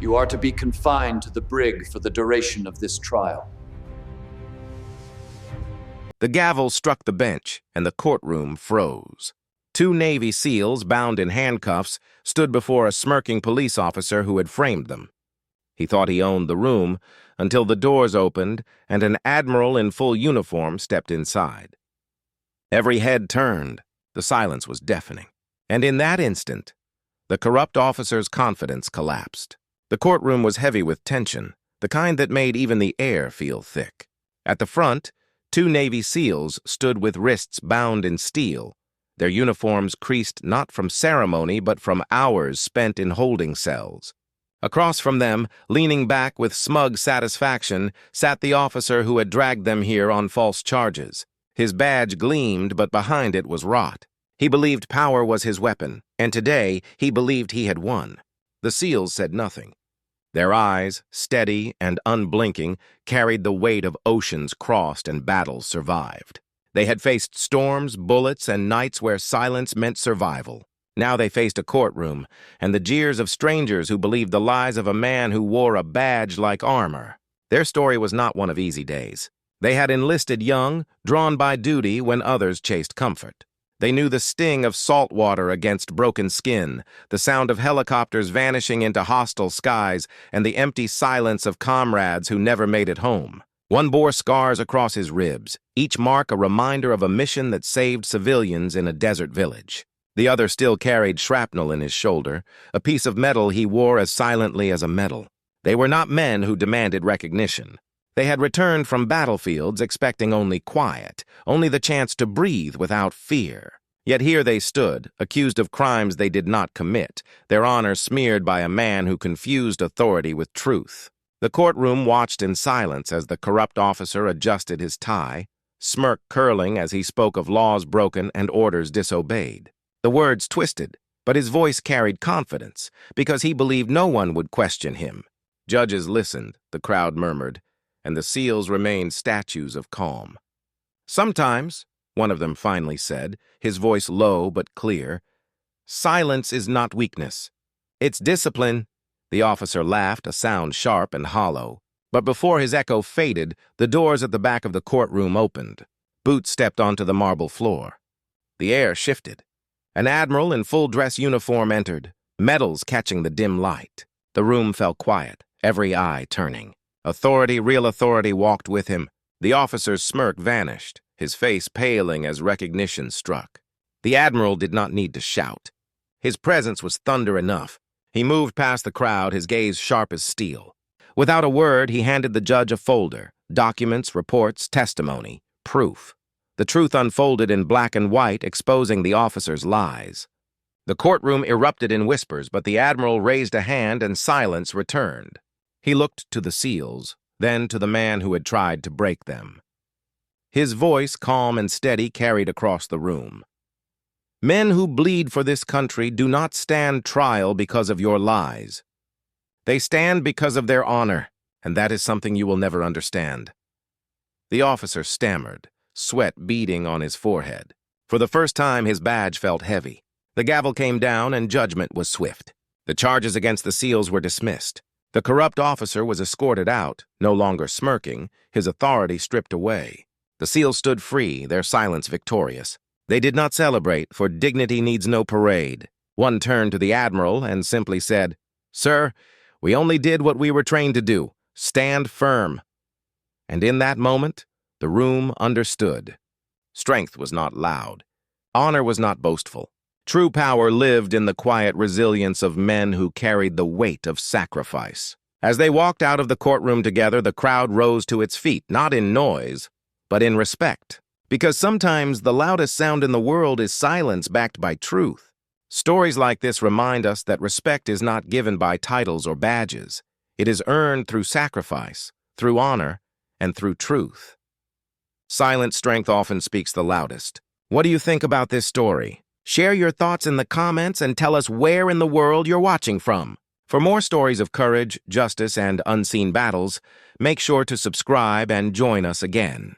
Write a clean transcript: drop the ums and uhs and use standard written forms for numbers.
You are to be confined to the brig for the duration of this trial. The gavel struck the bench, and the courtroom froze. 2 Navy SEALs, bound in handcuffs, stood before a smirking police officer who had framed them. He thought he owned the room until the doors opened and an admiral in full uniform stepped inside. Every head turned. The silence was deafening. And in that instant, the corrupt officer's confidence collapsed. The courtroom was heavy with tension, the kind that made even the air feel thick. At the front, 2 Navy SEALs stood with wrists bound in steel, their uniforms creased not from ceremony but from hours spent in holding cells. Across from them, leaning back with smug satisfaction, sat the officer who had dragged them here on false charges. His badge gleamed, but behind it was rot. He believed power was his weapon, and today he believed he had won. The SEALs said nothing. Their eyes, steady and unblinking, carried the weight of oceans crossed and battles survived. They had faced storms, bullets, and nights where silence meant survival. Now they faced a courtroom, and the jeers of strangers who believed the lies of a man who wore a badge like armor. Their story was not one of easy days. They had enlisted young, drawn by duty when others chased comfort. They knew the sting of salt water against broken skin, the sound of helicopters vanishing into hostile skies, and the empty silence of comrades who never made it home. One bore scars across his ribs, each mark a reminder of a mission that saved civilians in a desert village. The other still carried shrapnel in his shoulder, a piece of metal he wore as silently as a medal. They were not men who demanded recognition. They had returned from battlefields expecting only quiet, only the chance to breathe without fear. Yet here they stood, accused of crimes they did not commit, their honor smeared by a man who confused authority with truth. The courtroom watched in silence as the corrupt officer adjusted his tie, smirk curling as he spoke of laws broken and orders disobeyed. The words twisted, but his voice carried confidence, because he believed no one would question him. Judges listened, the crowd murmured, and the SEALs remained statues of calm. "Sometimes," one of them finally said, his voice low but clear, "silence is not weakness. It's discipline." The officer laughed, a sound sharp and hollow. But before his echo faded, the doors at the back of the courtroom opened. Boots stepped onto the marble floor. The air shifted. An admiral in full-dress uniform entered, medals catching the dim light. The room fell quiet, every eye turning. Authority, real authority, walked with him. The officer's smirk vanished, his face paling as recognition struck. The admiral did not need to shout. His presence was thunder enough. He moved past the crowd, his gaze sharp as steel. Without a word, he handed the judge a folder, documents, reports, testimony, proof. The truth unfolded in black and white, exposing the officer's lies. The courtroom erupted in whispers, but the admiral raised a hand and silence returned. He looked to the SEALs, then to the man who had tried to break them. His voice, calm and steady, carried across the room. "Men who bleed for this country do not stand trial because of your lies. They stand because of their honor, and that is something you will never understand." The officer stammered, sweat beading on his forehead. For the first time, his badge felt heavy. The gavel came down, and judgment was swift. The charges against the SEALs were dismissed. The corrupt officer was escorted out, no longer smirking, his authority stripped away. The SEALs stood free, their silence victorious. They did not celebrate, for dignity needs no parade. One turned to the admiral and simply said, "Sir, we only did what we were trained to do. Stand firm." And in that moment, the room understood. Strength was not loud. Honor was not boastful. True power lived in the quiet resilience of men who carried the weight of sacrifice. As they walked out of the courtroom together, the crowd rose to its feet, not in noise, but in respect. Because sometimes the loudest sound in the world is silence backed by truth. Stories like this remind us that respect is not given by titles or badges. It is earned through sacrifice, through honor, and through truth. Silent strength often speaks the loudest. What do you think about this story? Share your thoughts in the comments and tell us where in the world you're watching from. For more stories of courage, justice, and unseen battles, make sure to subscribe and join us again.